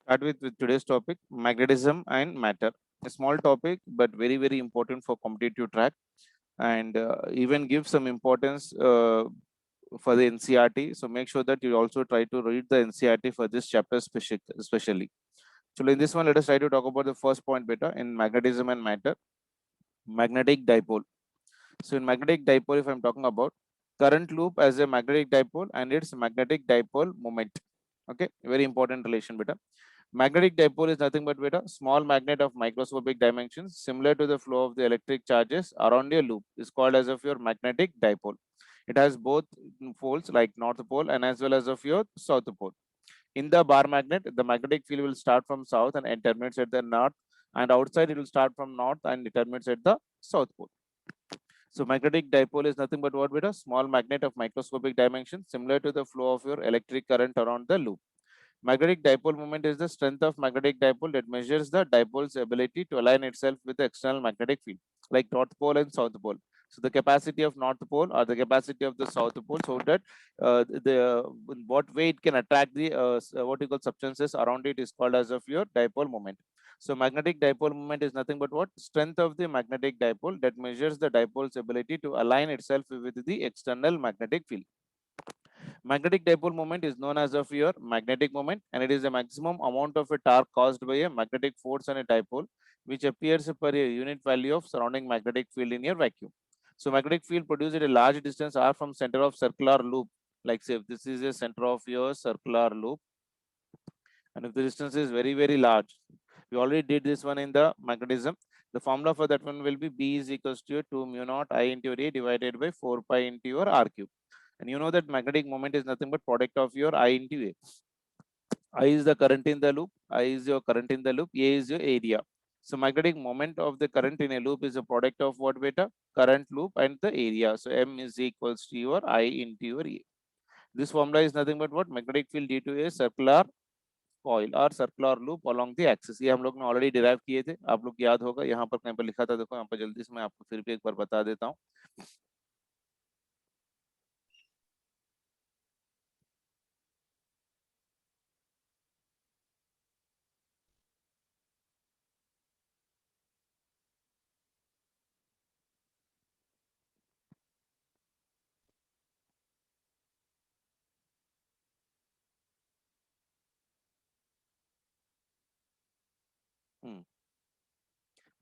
Start with today's topic, magnetism and matter. A small topic, but very important for competitive track, and even give some importance for the NCRT. So make sure that you also try to read the NCRT for this chapter especially. So in this one, let us try to talk about the first point better in magnetism and matter. Magnetic dipole. So in magnetic dipole, if I'm talking about current loop as a magnetic dipole and its magnetic dipole moment. Okay, very important relation beta. Magnetic dipole is nothing but beta small magnet of microscopic dimensions similar to the flow of the electric charges around a loop is called as of your magnetic dipole. It has both poles like north pole and as well as of your south pole. In the bar magnet, the magnetic field will start from south and it terminates at the north, and outside it will start from north and it terminates at the south pole. So magnetic dipole is nothing but what beta small magnet of microscopic dimensions similar to the flow of your electric current around the loop. Magnetic dipole moment is the strength of magnetic dipole that measures the dipole's ability to align itself with the external magnetic field, like north pole and south pole. So the capacity of north pole or the capacity of the south pole, so that in what way it can attract the what you call substances around it is called as of your dipole moment. So magnetic dipole moment is nothing but what strength of the magnetic dipole that measures the dipole's ability to align itself with the external magnetic field. Magnetic dipole moment is known as of your magnetic moment, and it is the maximum amount of a torque caused by a magnetic force on a dipole, which appears per a unit value of surrounding magnetic field in your vacuum. So magnetic field produced at a large distance r from center of circular loop. Like say if this is a center of your circular loop, and if the distance is very large, we already did this one in the magnetism. The formula for that one will be B is equals to 2 mu naught I into your A divided by 4 pi into your R cube. And you know that magnetic moment is nothing but product of your I into A. I is the current in the loop, I is your current in the loop, A is your area. So magnetic moment of the current in a loop is a product of what beta? Current loop and the area. So M is equals to your I into your A. This formula is nothing but what? Magnetic field due to a circular coil और circular loop along the axis. ये हम लोग ने already derive किए थे, आप लोग याद होगा, यहाँ पर कहीं पर लिखा था, देखो यहाँ पर जल्दी से मैं आपको फिर भी एक बार बता देता हूँ।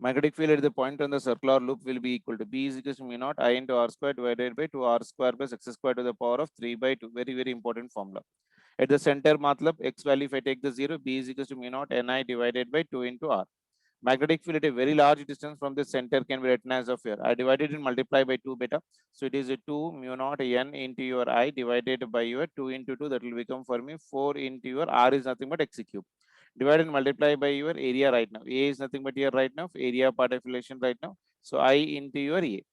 Magnetic field at the point on the circular loop will be equal to B is equal to mu naught I into R square divided by 2 R square plus X square to the power of 3 by 2. Very important formula. At the center, matlab X value, if I take the 0, B is equal to mu naught Ni divided by 2 into R. Magnetic field at a very large distance from the center can be written as of here. I divided and multiply by 2 beta. So it is a 2 mu naught N into your I divided by your 2 into 2. That will become for me 4 into your R is nothing but X cube. Divide and multiply by your area right now. A is nothing but here right now. Area part of relation right now. So I into your A.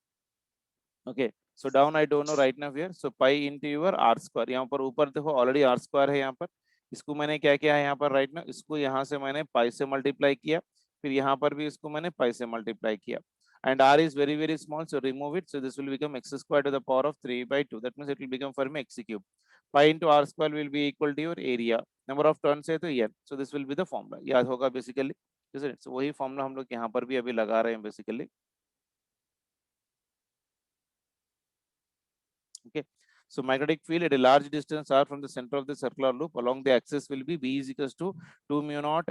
Okay. So down I don't know right now here. So pi into your R square. यहाँ पर ऊपर देखो already R square है यहाँ पर. इसको मैंने क्या किया है यहाँ पर right now. इसको यहाँ से मैंने pi से multiply किया. फिर यहाँ पर भी इसको मैंने pi से multiply किया. And R is very small, so remove it. So this will become x square to the power of 3 by 2. That means it will become for me x cube. Pi into R square will be equal to your area. Number of turns है तो n. So this will be the formula. याद होगा basically. Isn't it? So वही formula हम लोग यहाँ पर भी अभी लगा रहे हैं basically. Okay. So magnetic field at a large distance r from the center of the circular loop along the axis will be B is equals to 2 mu naught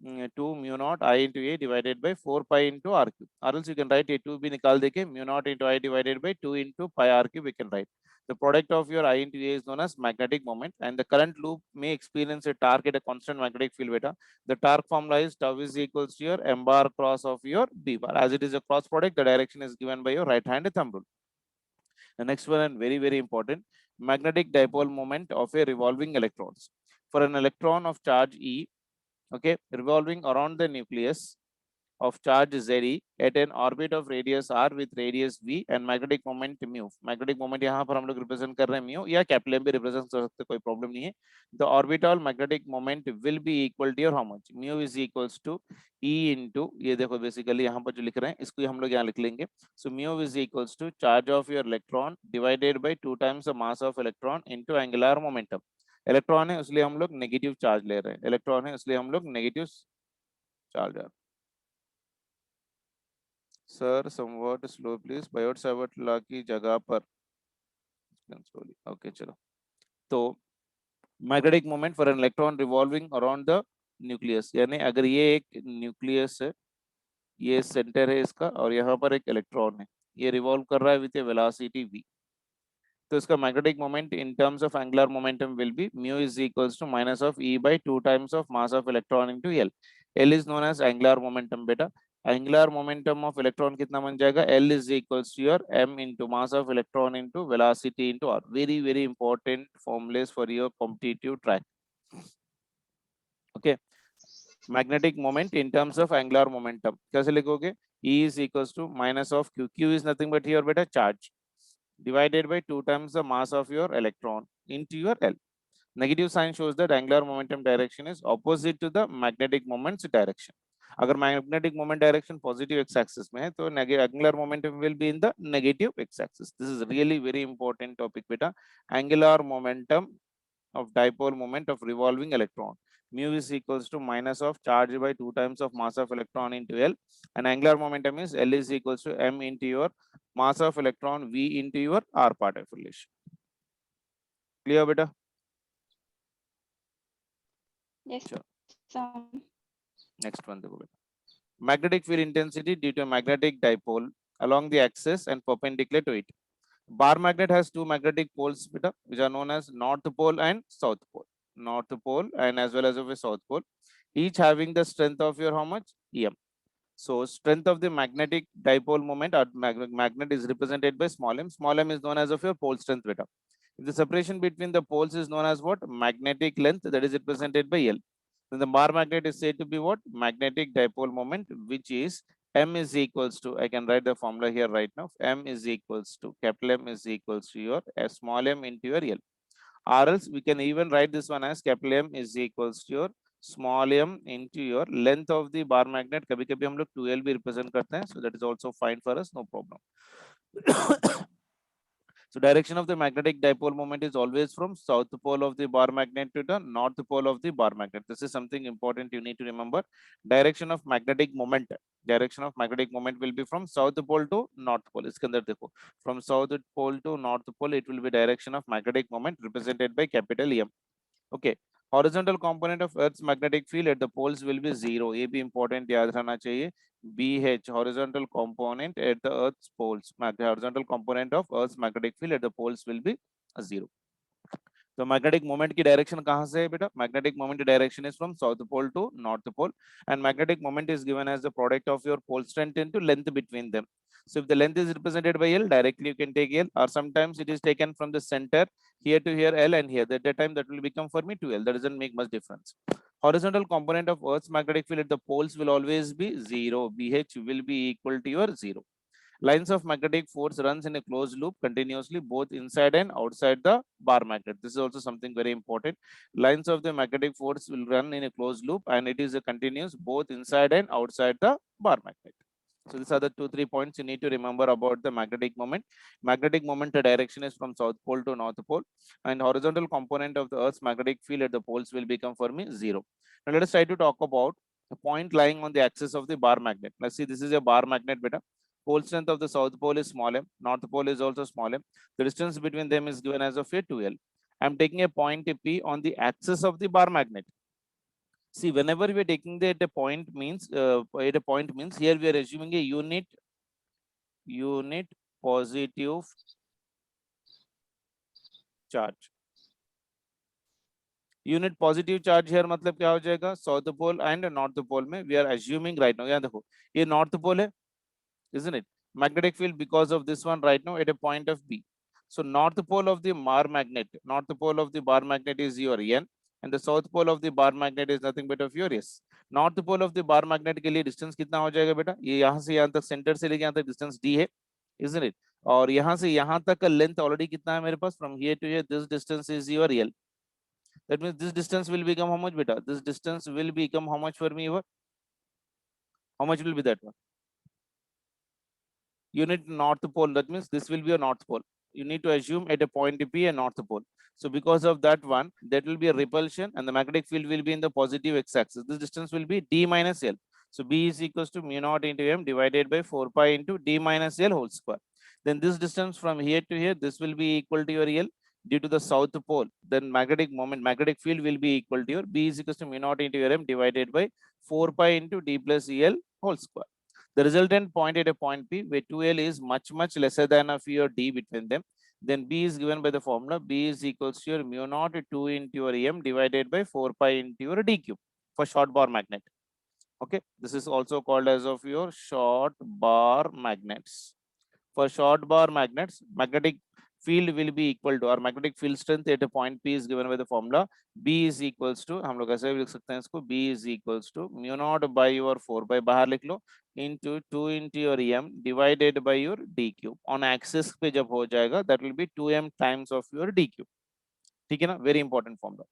2 mu naught I into A divided by 4 pi into R cube. Or else you can write A2 भी निकाल देके mu naught into I divided by 2 into pi R cube we can write. The product of your I into A is known as magnetic moment, and the current loop may experience a torque at a constant magnetic field beta. The torque formula is tau is equals to your m bar cross of your B bar. As it is a cross product, the direction is given by your right hand thumb rule. The next one, and very important, magnetic dipole moment of a revolving electrons. For an electron of charge E, okay, revolving around the nucleus of charge Ze at an orbit of radius r with radius v and magnetic moment mu. Magnetic moment यहाँ पर हम लोग represent कर रहे हैं mu, या capital भी represent कर सकते, कोई problem नहीं है. The orbital magnetic moment will be equal to your how much? Mu is equals to E into, ये देखो basically यहाँ पर जो लिख रहे हैं इसको हम लोग यहाँ लिख लेंगे. So mu is equals to charge of your electron divided by 2 times the mass of electron into angular momentum. Electron है इसलिए हम लोग नेगेटिव चार्ज ले रहे हैं, इलेक्ट्रॉन है इसलिए हम लोग नेगेटिव चार्ज आ रहे हैं। Sir somewhat slow please, Biot Savart law की जगह पर स्लोली। ओके चलो, तो magnetic moment for an electron revolving around the nucleus, यानी अगर ये एक न्यूक्लियस है, ये सेंटर है इसका, और यहाँ पर एक इलेक्ट्रॉन है, ये रिवॉल्व कर रहा है विद ए वेलोसिटी v, तो इसका magnetic moment in terms of angular momentum will be mu is equals to minus of e by 2 times of mass of electron into l। l is known as angular momentum बेटा, angular momentum of electron कितना बन जाएगा, l is equals to your m into mass of electron into velocity into r। Very very important formulas for your competitive track. Okay, magnetic moment in terms of angular momentum कैसे लिखोगे, E is equals to minus of Q, Q is nothing but here beta charge, divided by 2 times the mass of your electron into your L. Negative sign shows that angular momentum direction is opposite to the magnetic moment's direction. अगर magnetic moment direction positive x axis में है तो angular momentum will be in the negative x axis. This is really very important topic beta. Angular momentum of dipole moment of revolving electron, mu is equals to minus of charge by 2 times of mass of electron into L, and angular momentum is L is equals to m into your mass of electron v into your r part affiliation. Clear beta? Yes, Sure. sir. Next one देखो बेटा, magnetic field intensity due to a magnetic dipole along the axis and perpendicular to it. Bar magnet has two magnetic poles beta, which are known as north pole and south pole. North pole and as well as of a south pole, each having the strength of your how much, em. So strength of the magnetic dipole moment or magnet is represented by small m. Small m is known as of your pole strength beta. If the separation between the poles is known as what, magnetic length, that is represented by L. Then the bar magnet is said to be what, magnetic dipole moment, which is m is equals to, I can write the formula here right now, m is equals to, capital M is equals to your small m into your L. Or else we can even write this one as capital M is equals to your small m into your length of the bar magnet. कभी कभी हम लोग 2L भी represent करते हैं, so that is also fine for us, no problem. So direction of the magnetic dipole moment is always from south pole of the bar magnet to the north pole of the bar magnet. This is something important you need to remember. Direction of magnetic moment. Direction of magnetic moment will be from south pole to north pole. इसके अंदर देखो, from south pole to north pole, it will be direction of magnetic moment represented by capital M. Okay. Horizontal component of Earth's magnetic field at the poles will be 0. ये भी important याद रहना चाहिए. BH, horizontal component at the Earth's poles. Horizontal component of Earth's magnetic field at the poles will be 0. तो magnetic moment की direction कहां से है बेटा, magnetic moment direction is from south pole to north pole, and magnetic moment is given as the product of your pole strength into length between them. So if the length is represented by L, directly you can take L, or sometimes it is taken from the center here to here L, and here at that time that will become for me 2L. That doesn't make much difference. Horizontal component of Earth's magnetic field at the poles will always be 0. BH will be equal to your 0. Lines of magnetic force runs in a closed loop continuously both inside and outside the bar magnet. This is also something very important. Lines of the magnetic force will run in a closed loop and it is a continuous both inside and outside the bar magnet. So these are the 2-3 points you need to remember about the magnetic moment. Magnetic moment direction is from south pole to north pole, and horizontal component of the Earth's magnetic field at the poles will become for me 0. Now let us try to talk about a point lying on the axis of the bar magnet. Let's see, this is a bar magnet beta. Pole strength of the south pole is small m, north pole is also small m. The distance between them is given as of a 2L. I'm taking a point P on the axis of the bar magnet. See, whenever we are taking the at a point means here we are assuming a unit positive charge. Unit positive charge here मतलब क्या हो जाएगा, south pole and north pole में we are assuming right now. यहाँ देखो ये north pole है, isn't it? Magnetic field because of this one right now at a point of B. So north pole of the bar magnet, is your N, and the south pole of the bar magnet is nothing but of your S. North pole of the bar magnet के लिए distance कितना हो जाएगा बेटा, ये यहाँ से यहाँ तक सेंटर से लेके यहाँ तक distance D है, isn't it? और यहाँ से यहाँ तक का लेंथ ऑलरेडी कितना है मेरे पास, from here to here this distance is your L. That means this distance will become how much beta? This distance will become how much for me? How much will be that one? Unit north pole, that means this will be a north pole. you need to assume at a point P a north pole. So because of that one, that will be a repulsion and the magnetic field will be in the positive x-axis. This distance will be d minus L. So B is equals to mu naught into M divided by 4 pi into d minus L whole square. Then this distance from here to here, this will be equal to your L due to the south pole. Then magnetic moment, magnetic field will be equal to your B is equals to mu naught into your M divided by 4 pi into d plus L whole square. The resultant point at a point P where 2L is much lesser than of your D between them, then B is given by the formula B is equals to your mu naught 2 into your M divided by 4 pi into your D cube for short bar magnet. Okay, this is also called as of your short bar magnets. For short bar magnets, magnetic field will be equal to, or magnetic field strength at a point P is given by the formula B is equals to, हम लोग ऐसे भी लिख सकते हैं इसको, B is equals to mu naught by your 4 by बाहर लिख लो into 2 into your M divided by your D cube. On axis पे जब हो जाएगा, that will be 2M times of your D cube. ठीक है ना? Very important formula.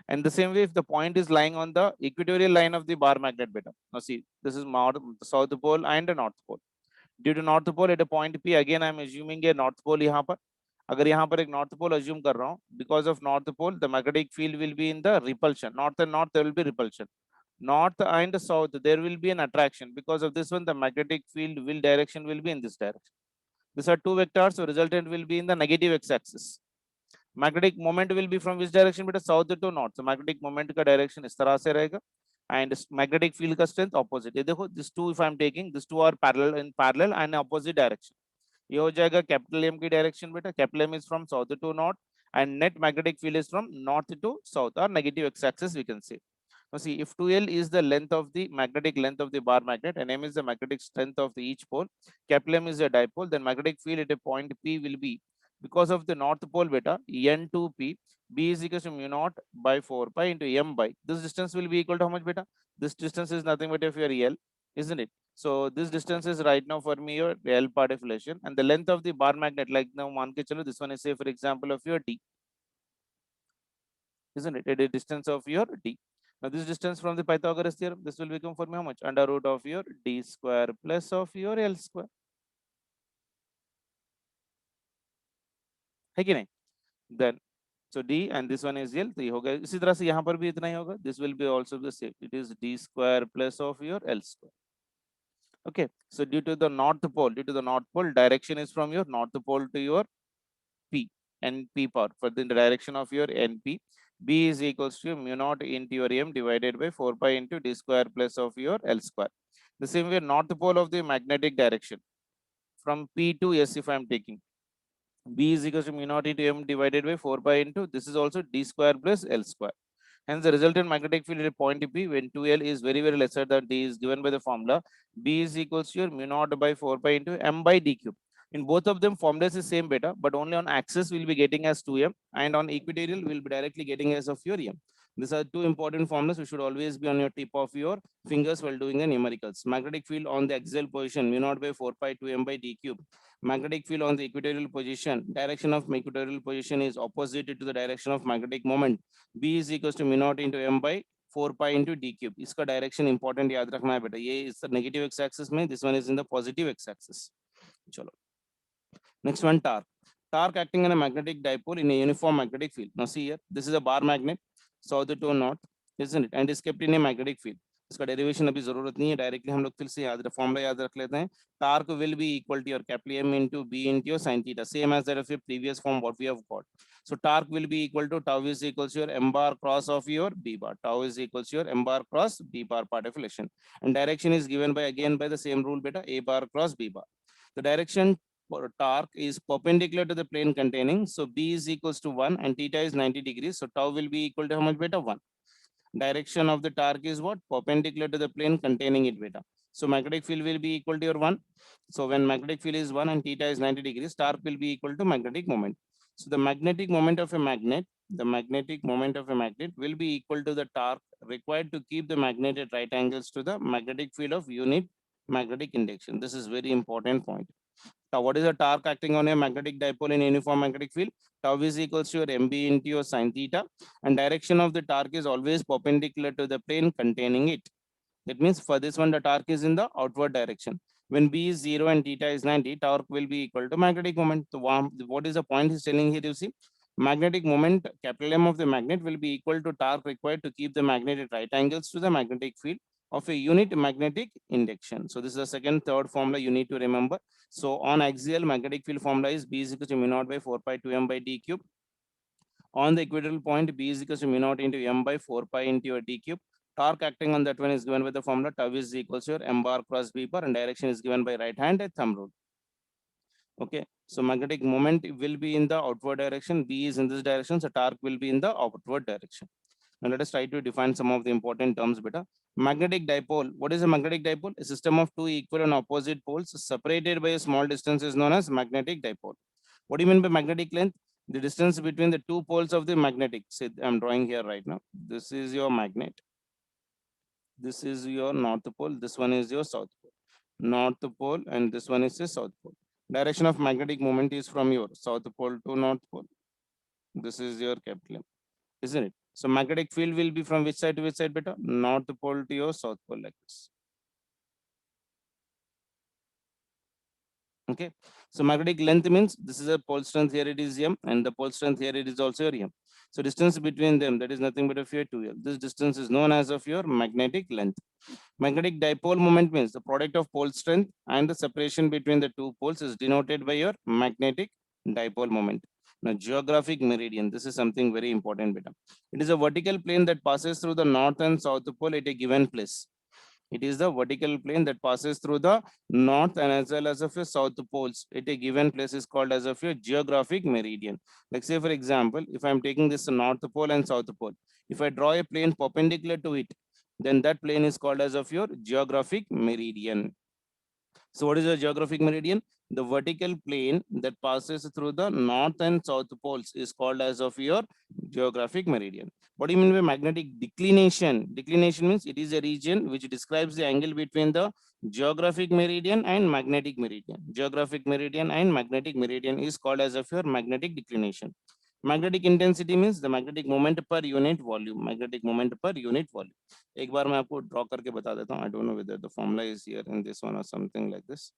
And the same way, if the point is lying on the equatorial line of the bar magnet beta. Now see, this is south pole and the north pole. Due to north pole at a point P, again I am assuming a north pole यहाँ पर. अगर यहाँ पर एक north pole assume कर रहा हूँ, because of north pole, the magnetic field will be in the repulsion. North and north, there will be repulsion. North and south, there will be an attraction. Because of this one, the magnetic field will direction will be in this direction. These are two vectors, so resultant will be in the negative x-axis. Magnetic moment will be from which direction? Beta south to north. So magnetic moment का direction इस तरह से रहेगा. And magnetic field का strength opposite. ये देखो, these two if I am taking, these two are parallel and opposite direction. ये हो जाएगा capital M की direction बेटा. Capital M is from south to north and net magnetic field is from north to south, or negative x-axis we can say. Now see, if 2L is the length of the magnetic length of the bar magnet and M is the magnetic strength of the each pole, capital M is a dipole, then magnetic field at a point P will be, because of the north pole beta, N2P, B is equal to mu naught by 4 pi into M by, this distance will be equal to how much beta? This distance is nothing but if your L, isn't it? So this distance is right now for me your L part deflation, and the length of the bar magnet, like now मान के चलो, this one is say for example of your D, isn't it? At a distance of your D. Now this distance from the Pythagoras theorem, this will become for me how much? Under root of your D square plus of your L square. है कि नहीं? Then so D and this one is L, तो ये हो गया. इसी तरह से यहाँ पर भी इतना ही होगा. This will be also the same. It is D square plus of your L square. Okay. So due to the north pole, direction is from your north pole to your P, NP part for the direction of your NP. B is equals to mu naught into your M divided by 4 pi into D square plus of your L square. The same way, north pole of the magnetic direction from P to S if I am taking. B is equals to mu naught into M divided by 4 pi into, this is also D square plus L square. Hence the resultant magnetic field at point P when 2L is very lesser than D is given by the formula B is equals to your mu naught by 4 pi into M by D cube. In both of them, formulas is same beta, but only on axis we'll be getting as 2M and on equatorial we'll be directly getting as of your M. These are two important formulas which should always be on your tip of your fingers while doing the numericals. Magnetic field on the axial position mu naught by 4 pi to M by D cube. Magnetic field on the equatorial position, direction of equatorial position is opposite to the direction of magnetic moment. B is equals to mu naught into M by 4 pi into D cube. इसका direction important याद रखना है बेटा. ये is the negative x-axis में, this one is in the positive x-axis. चलो. Next one, torque. Torque acting on a magnetic dipole in a uniform magnetic field. Now see here, this is a bar magnet, south to north, isn't it? And is kept in a magnetic field. इसका derivation अभी जरूरत नहीं है, directly हम लोग फिर से formula याद रख लेते हैं. Torque will be equal to your capital M into B into your sin theta, same as that of your previous form what we have got. So torque will be equal to tau is equals to your M bar cross of your B bar. Tau is equals to your M bar cross B bar part deflection. And direction is given by again by the same rule beta, A bar cross B bar. The direction for torque is perpendicular to the plane containing. So B is equals to 1 and theta is 90 degrees. So tau will be equal to how much beta? 1. Direction of the torque is what? Perpendicular to the plane containing it beta. So magnetic field will be equal to your 1. So when magnetic field is 1 and theta is 90 degrees, torque will be equal to magnetic moment. So the magnetic moment of a magnet, will be equal to the torque required to keep the magnet at right angles to the magnetic field of unit magnetic induction. This is very important point. Now, what is the torque acting on a magnetic dipole in uniform magnetic field? Tau is equals to your MB into your sin theta, and direction of the torque is always perpendicular to the plane containing it. That means for this one, the torque is in the outward direction. When B is 0 and theta is 90, torque will be equal to magnetic moment. So what is the point he's telling here? You see, magnetic moment, capital M of the magnet, will be equal to torque required to keep the magnet at right angles to the magnetic field of a unit magnetic induction. So this is the second, third formula you need to remember. So on axial, magnetic field formula is B is equal to mu naught by 4 pi 2m by d cube. On the equatorial point, B is equal to mu naught into m by 4 pi into your d cube. Torque acting on that one is given by the formula tau is equals to your m bar cross b bar, and direction is given by right hand at thumb rule. Okay, so magnetic moment will be in the outward direction, B is in this direction, so torque will be in the outward direction. Now let us try to define some of the important terms better. Magnetic dipole. What is a magnetic dipole? A system of two equal and opposite poles separated by a small distance is known as magnetic dipole. What do you mean by magnetic length? The distance between the two poles of the magnetic. Say I'm drawing here right now. This is your magnet. This is your north pole. This one is your south pole. North pole, and this one is the south pole. Direction of magnetic moment is from your south pole to north pole. This is your capital M, isn't it? So magnetic field will be from which side to which side, beta? North pole to your south pole, like this. Okay. So magnetic length means this is a pole strength, here it is M, and the pole strength here it is also your M. So distance between them, that is nothing but of your 2L. This distance is known as of your magnetic length. Magnetic dipole moment means the product of pole strength and the separation between the two poles is denoted by your magnetic dipole moment. Now, geographic meridian, this is something very important, beta. It is a vertical plane that passes through the north and south pole at a given place. It is the vertical plane that passes through the north and as well as of your south poles at a given place is called as of your geographic meridian. Like say for example, if I'm taking this north pole and south pole, if I draw a plane perpendicular to it, then that plane is called as of your geographic meridian. So what is a geographic meridian? The vertical plane that passes through the north and south poles is called as of your geographic meridian. What do you mean by magnetic declination? Declination means it is a region which describes the angle between the geographic meridian and magnetic meridian. Geographic meridian and magnetic meridian is called as of your magnetic declination. Magnetic intensity means the magnetic moment per unit volume. Magnetic moment per unit volume. एक बार मैं आपको draw करके बता देता हूँ. I don't know whether the formula is here in this one or something like this.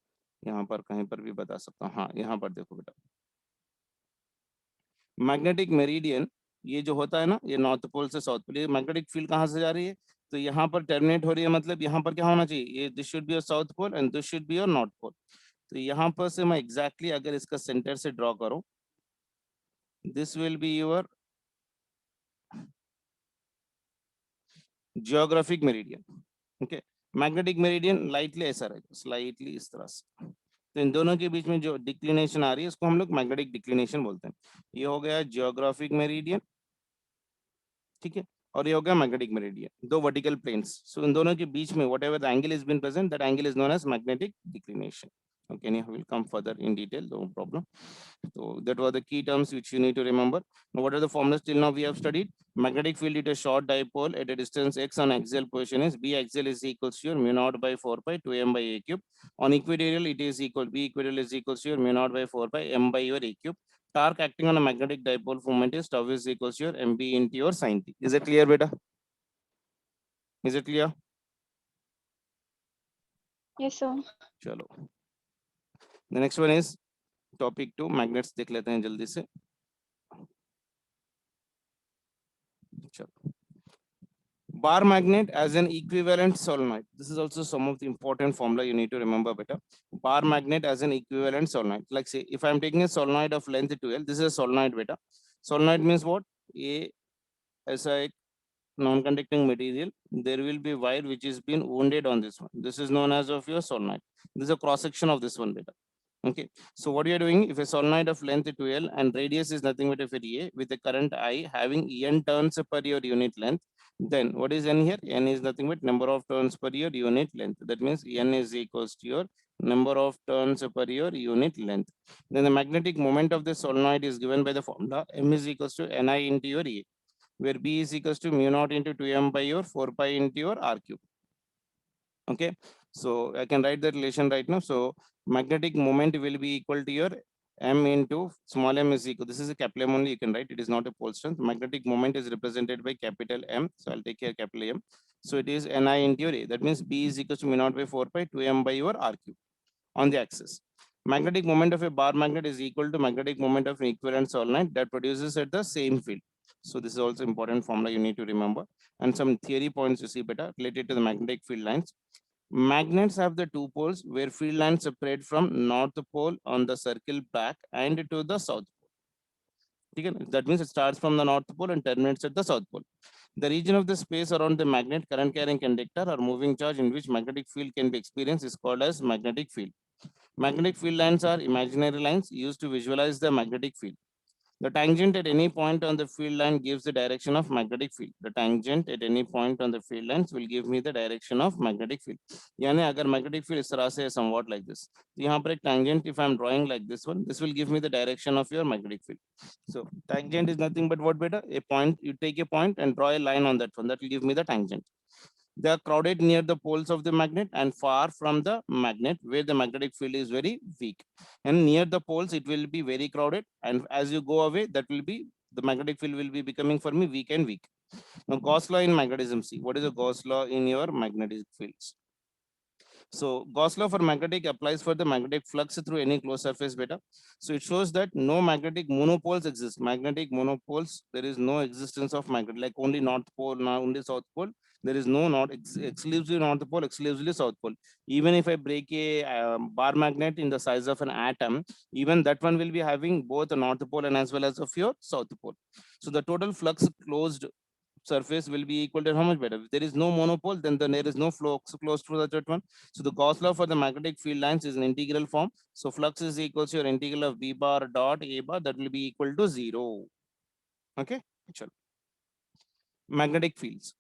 यहाँ पर कहीं पर भी बता सकता हूँ. हाँ, यहाँ पर देखो बेटा. मैग्नेटिक मेरिडियन ये जो होता है ना, ये नॉर्थ पोल से साउथ पोल, ये मैग्नेटिक फील्ड कहाँ से जा रही है? तो यहाँ पर टर्मिनेट हो रही है, मतलब यहाँ पर क्या होना चाहिए? ये this should be your south pole and this should be your north pole. तो यहाँ पर से मैं एग्जैक्टली अगर इसका सेंटर से ड्रॉ करूँ, this will be your geographic meridian. Okay, magnetic meridian lightly ऐसा रहेगा, स्लाइटली इस तरह से. तो इन दोनों के बीच में जो डिक्लिनेशन आ रही है इसको हम लोग मैग्नेटिक डिक्लिनेशन बोलते हैं. ये हो गया जियोग्राफिक मेरिडियन, ठीक है, और ये हो गया मैग्नेटिक मेरिडियन, दो वर्टिकल प्लेन्स. सो इन दोनों के बीच में whatever the angle is been present, that angle is known as magnetic declination. Okay, we will come further in detail, no problem. So that were the key terms which you need to remember. Now, what are the formulas till now we have studied? Magnetic field at a short dipole at a distance x on axial position is B axial is equals to your mu naught by 4 pi 2m by a cube. On equatorial, it is equal, B equatorial is equals to your mu naught by 4 pi m by your a cube. Torque acting on a magnetic dipole moment is tau is equals to your mb into your sin t. Is it clear, beta? Is it clear? Yes, sir. चलो, the next one is topic 2, magnets देख लेते हैं जल्दी से. चलो, bar magnet as an equivalent solenoid. This is also some of the important formula you need to remember better. Bar magnet as an equivalent solenoid. Like say, if I'm taking a solenoid of length 12, this is a solenoid beta. Solenoid means what? A ऐसा एक non-conducting material, there will be wire which is been wounded on this one. This is known as of your solenoid. This is a cross section of this one beta. Okay, so what you are doing, if a solenoid of length 12 and radius is nothing but a A with a current I having n turns per your unit length, then what is n here? N is nothing but number of turns per your unit length. That means n is equals to your number of turns per your unit length. Then the magnetic moment of the solenoid is given by the formula m is equals to ni into your A, where B is equals to mu naught into 2m by your 4 pi into your r cube. Okay, so I can write the relation right now. So magnetic moment will be equal to your m into small m is equal, this is a capital M only, you can write, it is not a pole strength. Magnetic moment is represented by capital M, so I'll take here capital M. So it is ni into your A, that means B is equal to mu naught by 4 pi 2m by your r cube. on the axis. Magnetic moment of a bar magnet is equal to magnetic moment of an equivalent solenoid that produces at the same field. So this is also important formula you need to remember. And some theory points you see better related to the magnetic field lines. Magnets have the two poles where field lines separate from north pole on the circle back and to the south pole. That means it starts from the north pole and terminates at the south pole. The region of the space around the magnet, current carrying conductor or moving charge in which magnetic field can be experienced is called as magnetic field. Magnetic field lines are imaginary lines used to visualize the magnetic field. The tangent at any point on the field line gives the direction of magnetic field. The tangent at any point on the field lines will give me the direction of magnetic field. यानी अगर magnetic field इस तरह से है somewhat like this. तो यहाँ पर एक tangent, if I am drawing like this one, this will give me the direction of your magnetic field. So tangent is nothing but what beta? A point, you take a point and draw a line on that one. That will give me the tangent. They are crowded near the poles of the magnet and far from the magnet where the magnetic field is very weak. And near the poles, it will be very crowded. And as you go away, that will be the magnetic field will be becoming for me weak and weak. Now, Gauss law in magnetism. See, what is a Gauss law in your magnetic fields? So Gauss law for magnetic applies for the magnetic flux through any closed surface beta. So it shows that no magnetic monopoles exist. Magnetic monopoles, there is no existence of magnet, like only north pole, now only south pole. There is no not exclusively north pole, exclusively south pole. Even if I break a bar magnet in the size of an atom, even that one will be having both a north pole and as well as of your south pole. So the total flux closed surface will be equal to how much better. If there is no monopole, then there is no flux close to that one. So the Gauss law for the magnetic field lines is an integral form. So flux is equal to your integral of B bar dot A bar, that will be equal to 0. Okay, sure. Magnetic fields.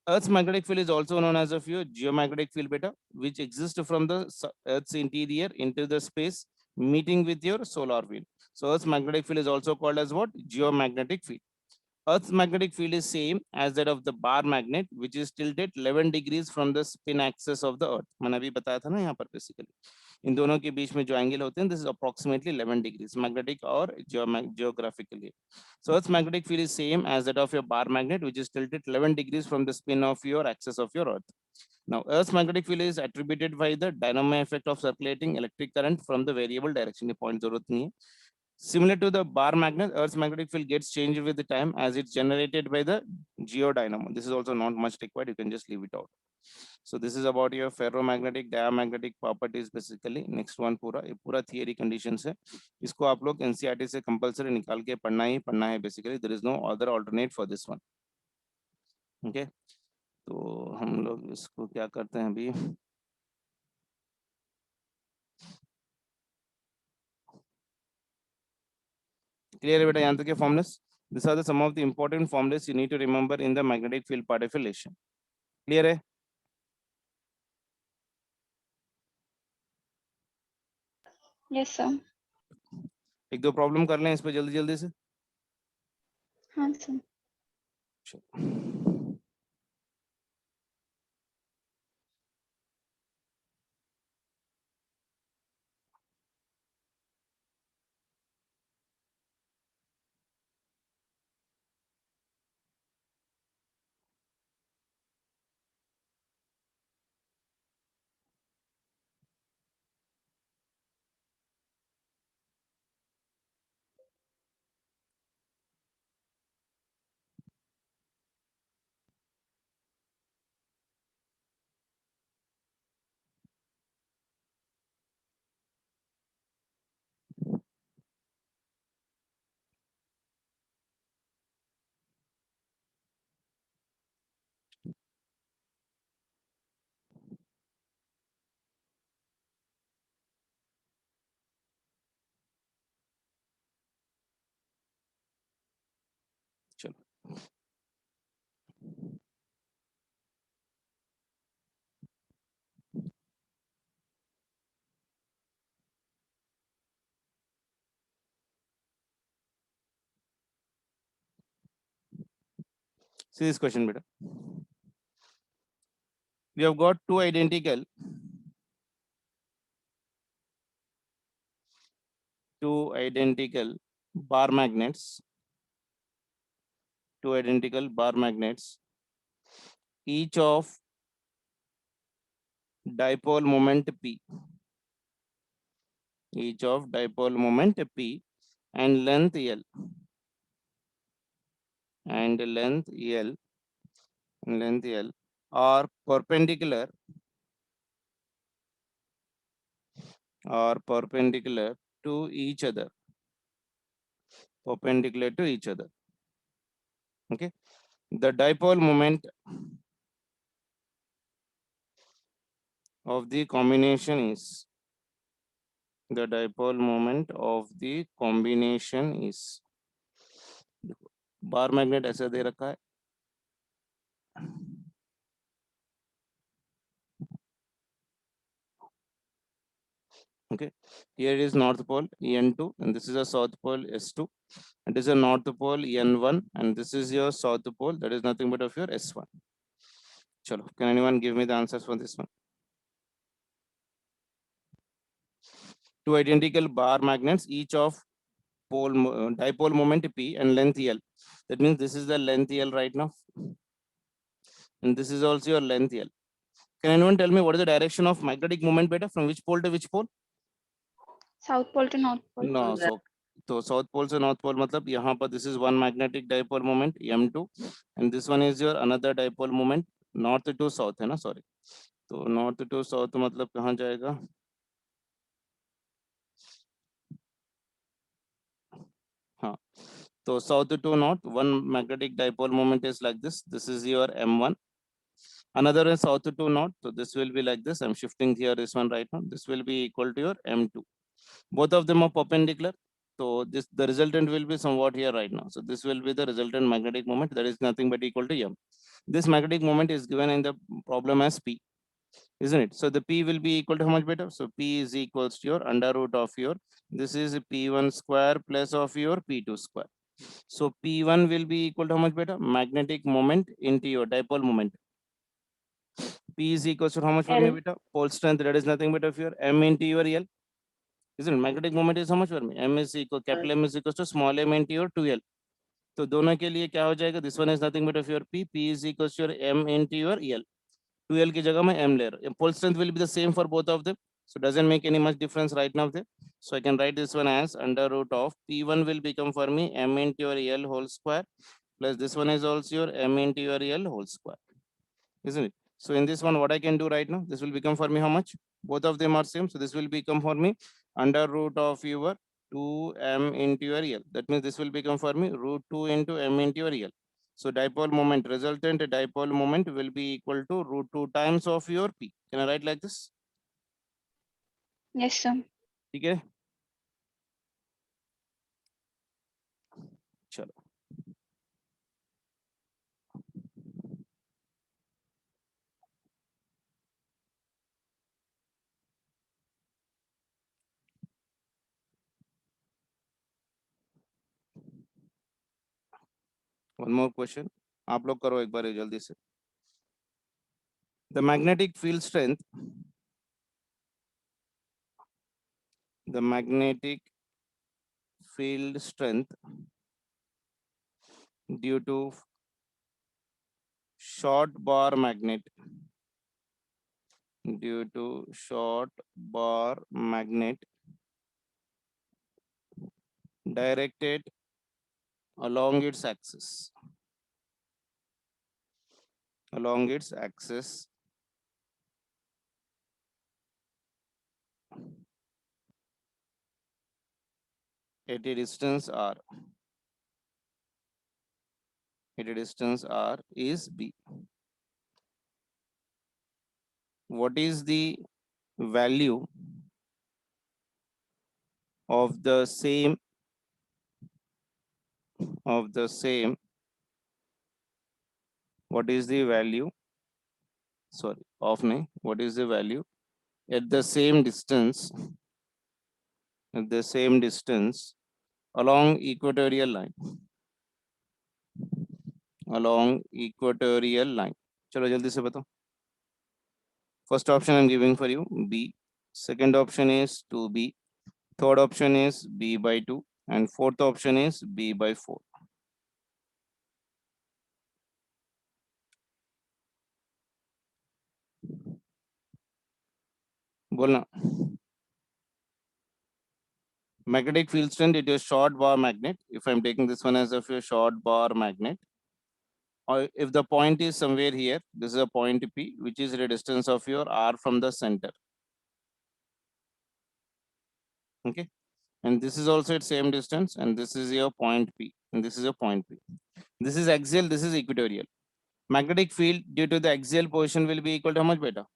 Earth's magnetic field is also known as a geomagnetic field beta, which exists from the Earth's interior into the space, meeting with your solar wind. So Earth's magnetic field is also called as what? Geomagnetic field. Earth's magnetic field is same as that of the bar magnet, which is tilted 11 degrees from the spin axis of the Earth. मैंने अभी बताया था ना यहाँ पर basically. इन दोनों के बीच में जो एंगल होते हैं, this is approximately 11 degrees, magnetic और geographically. So Earth's magnetic field is same as that of your bar magnet, which is tilted 11 degrees from the spin of your axis of your Earth. Now, Earth's magnetic field is attributed by the dynamo effect of circulating electric current from the variable direction. ये point जरूरत नहीं है. Similar to the bar magnet, Earth's magnetic field gets changed with the time as it's generated by the geodynamo. This is also not much required. You can just leave it out. So this is about your ferromagnetic, diamagnetic properties basically. Next one पूरा theory conditions है. इसको आप लोग NCERT से compulsory निकाल के पढ़ना है basically. There is no other alternate for this one. Okay. तो हम लोग इसको क्या करते हैं अभी? Clear beta यहाँ तक के formulas? These are the some of the important formulas you need to remember in the magnetic field part affiliation. Clear है? Yes sir. एक दो प्रॉब्लम कर लें इस पे जल्दी जल्दी से. हाँ सर। चलो see this question beta. We have got two identical bar magnets, each of dipole moment p. each of dipole moment P and length L are perpendicular to each other. Okay, the dipole moment of the combination is bar magnet ऐसे दे रखा है, okay, here is north pole N2 and this is a south pole S2, and this is a north pole N1 and this is your south pole, that is nothing but of your S1. Chalo, can anyone give me the answers for this one? Two identical bar magnets, each of dipole moment P and length L. That means this is the length L right now, and this is also your length L. Can anyone tell me what is the direction of magnetic moment beta, from which pole to which pole? South pole to North pole. No, so south pole से north pole मतलब यहाँ पर this is one magnetic dipole moment M2 and this one is your another dipole moment north to south है ना, sorry, तो north to south मतलब कहाँ जाएगा? हाँ, तो south to north one magnetic dipole moment is like this. This is your M1. Another is south to north, so this will be like this. I'm shifting here this one right now. This will be equal to your M2. Both of them are perpendicular, so this the resultant will be somewhat here right now. So this will be the resultant magnetic moment, that is nothing but equal to M. This magnetic moment is given in the problem as P, isn't it? So the P will be equal to how much beta? So P is equals to your under root of your, this is P1 square plus of your P2 square. So P1 will be equal to how much beta? Magnetic moment into your dipole moment. P is equals to how much for me L. beta? Pole strength, that is nothing but of your M into your L. Isn't it? Magnetic moment is how much for me? M is equal, capital M is equals to small m into your 2L. तो दोनों के लिए क्या हो जाएगा? This one is nothing but of your P. P is equals to your M into your L. 2L की जगह मैं M ले रहा हूँ. Pole strength will be the same for both of them. So doesn't make any much difference right now there. So I can write this one as under root of P1 will become for me M into your L whole square plus this one is also your M into your L whole square. Isn't it? So in this one, what I can do right now, this will become for me how much? Both of them are same. So this will become for me under root of your 2m into your L. That means this will become for me root 2 into m into your L. So dipole moment, resultant dipole moment will be equal to root 2 times of your P. Can I write like this? Yes, sir. ठीक है, चलो. One more question. आप लोग करो एक बार ये जल्दी से. The magnetic field strength, the magnetic field strength due to short bar magnet, directed along its axis, at a distance r, is B. What is the value of the same what is the value, sorry, of me, what is the value at the same distance, along equatorial line, चलो जल्दी से बताओ. First option I'm giving for you B, second option is 2B, third option is B by 2 and fourth option is B by 4. बोलना. Magnetic field strength, it is short bar magnet. If I'm taking this one as of a short bar magnet, or if the point is somewhere here, this is a point P, which is the distance of your R from the center. Okay. And this is also at same distance, and this is your point P, and this is a point P. This is axial, this is equatorial. Magnetic field due to the axial position will be equal to how much beta?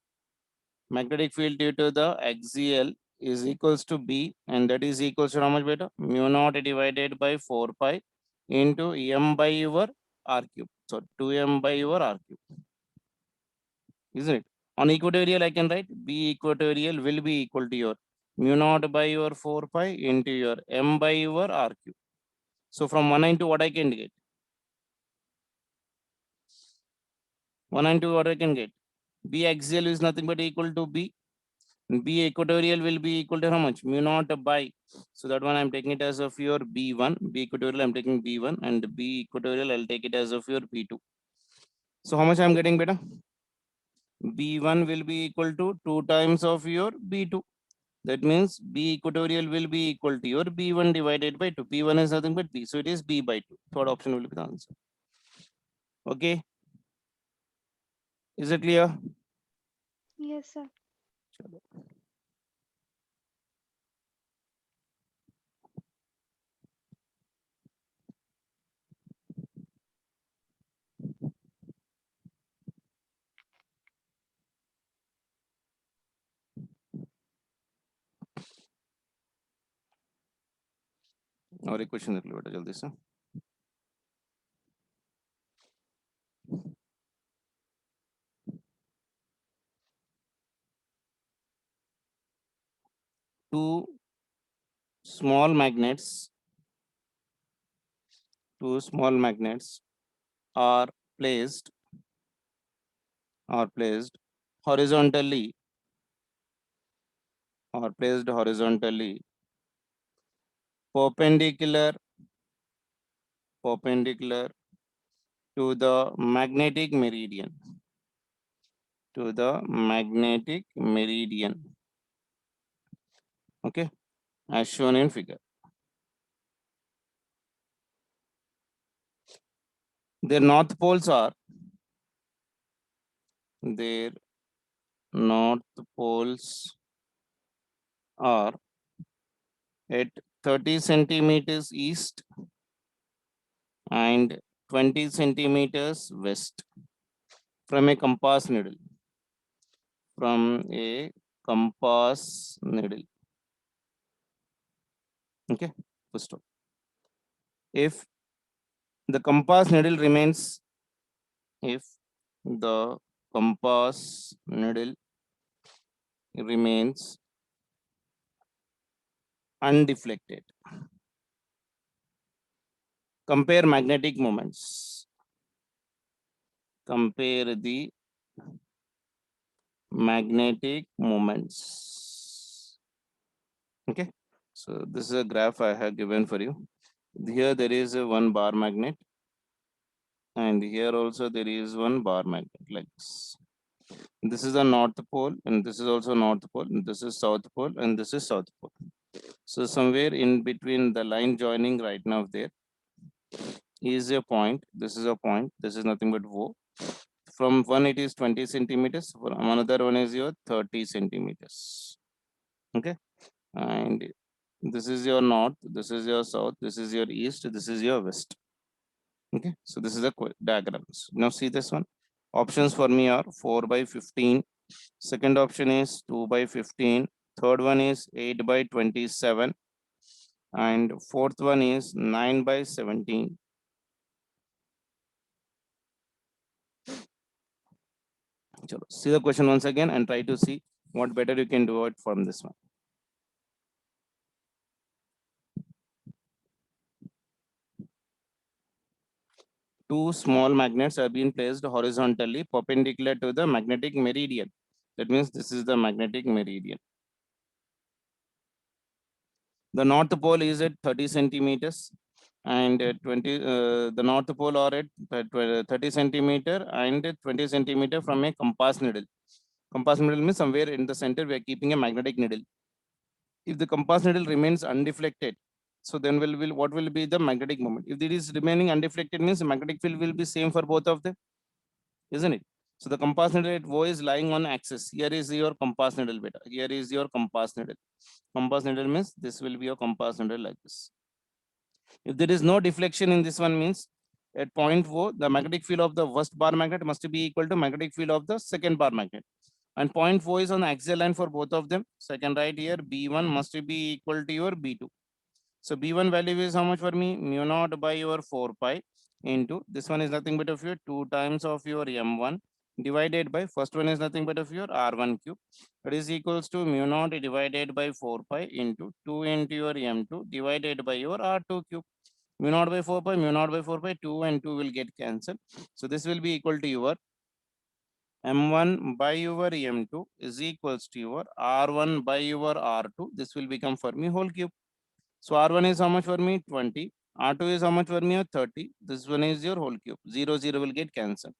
Magnetic field due to the axial is equals to B, and that is equals to how much beta? Mu naught divided by 4 pi into M by your R cube. So 2M by your R cube. Isn't it? On equatorial, I can write B equatorial will be equal to your mu naught by your 4 pi into your M by your R cube. So from 192, what I can get? 192, what I can get? B axial is nothing but equal to B. B equatorial will be equal to how much? Mu naught by. So that one I'm taking it as of your B1. B equatorial I'm taking B1, and B equatorial I'll take it as of your B2. So how much I'm getting beta? B1 will be equal to 2 times of your B2. That means B equatorial will be equal to your B1 divided by 2. B1 is nothing but B. So it is B by 2. Third option will be the answer. Okay. Is it clear? Yes, sir. और एक question देख लो बेटा जल्दी से. Two small magnets are placed horizontally perpendicular to the magnetic meridian, okay, as shown in figure. Their north poles are at 30 centimeters east and 20 centimeters west from a compass needle. Okay, first of all, if the compass needle remains undeflected, compare magnetic moments. Compare the magnetic moments. Okay, so this is a graph I have given for you. Here there is a 1 bar magnet, and here also there is 1 bar magnet like this. This is the north pole, and this is also north pole, and this is south pole, and this is south pole. So somewhere in between the line joining right now there is a point. This is a point. This is nothing but O. From one it is 20 centimeters. From another one is your 30 centimeters. Okay, and this is your north. This is your south. This is your east. This is your west. Okay, so this is the diagrams. Now see this one. Options for me are 4 by 15. Second option is 2 by 15. Third one is 8 by 27. And fourth one is 9 by 17. See the question once again and try to see what better you can do it from this one. Two small magnets are being placed horizontally perpendicular to the magnetic meridian. That means this is the magnetic meridian. The north pole is at 30 centimeters and the north pole are at 30 centimeter and 20 centimeter from a compass needle. Compass needle means somewhere in the center we are keeping a magnetic needle. if the compass needle remains undeflected, so then what will be the magnetic moment? If it is remaining undeflected, means the magnetic field will be same for both of them, isn't it? So the compass needle at O is lying on axis. Here is your compass needle beta. Here is your compass needle. Compass needle means this will be your compass needle like this. If there is no deflection in this one, means at point O, the magnetic field of the first bar magnet must be equal to magnetic field of the second bar magnet. And point O is on the axial line for both of them. So I can write here B1 must be equal to your B2. So B1 value is how much for me? Mu naught by your 4 pi into this one is nothing but of your 2 times of your M1 divided by first one is nothing but of your R1 cube. That is equals to mu naught divided by 4 pi into 2 into your M2 divided by your R2 cube. Mu naught by 4 pi, mu naught by 4 pi, 2 and 2 will get cancelled. So this will be equal to your M1 by your M2 is equals to your R1 by your R2. This will become for me whole cube. So R1 is how much for me? 20. R2 is how much for me? 30. This one is your whole cube. 0, 0 will get cancelled.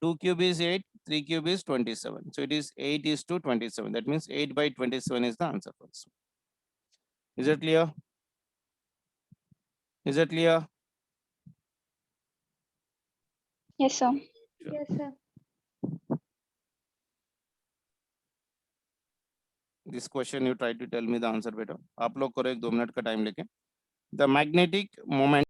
2 cube is 8. 3 cube is 27. So it is 8 is to 27. That means 8 by 27 is the answer for this. Is it clear? Is it clear? Yes, sir. Sure. Yes, sir. This question you try to tell me the answer better. आप लोग करो एक 2 minute का time लेके. The magnetic moment